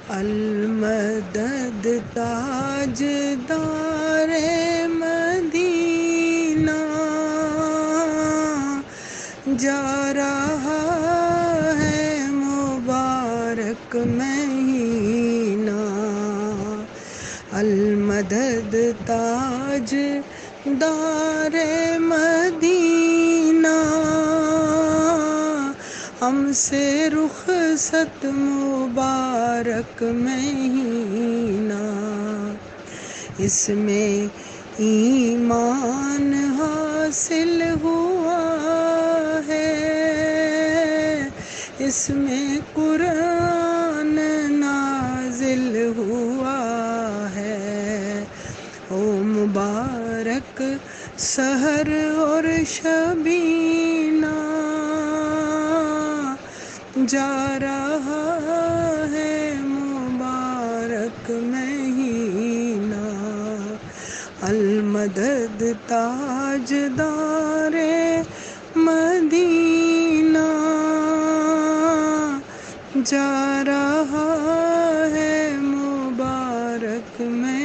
المدد تاجدار مدینہ جا رہا ہے مبارک مہینہ، المدد تاجدار مدینہ ہم سے رخصت مبارک مہینہ، اس میں ایمان حاصل ہوا ہے، اس میں قرآن نازل ہوا ہے، او مبارک سحر اور شبینہ جا رہا ہے مبارک مہینہ، المدد تاجدار مدینہ جا رہا ہے مبارک مہینہ۔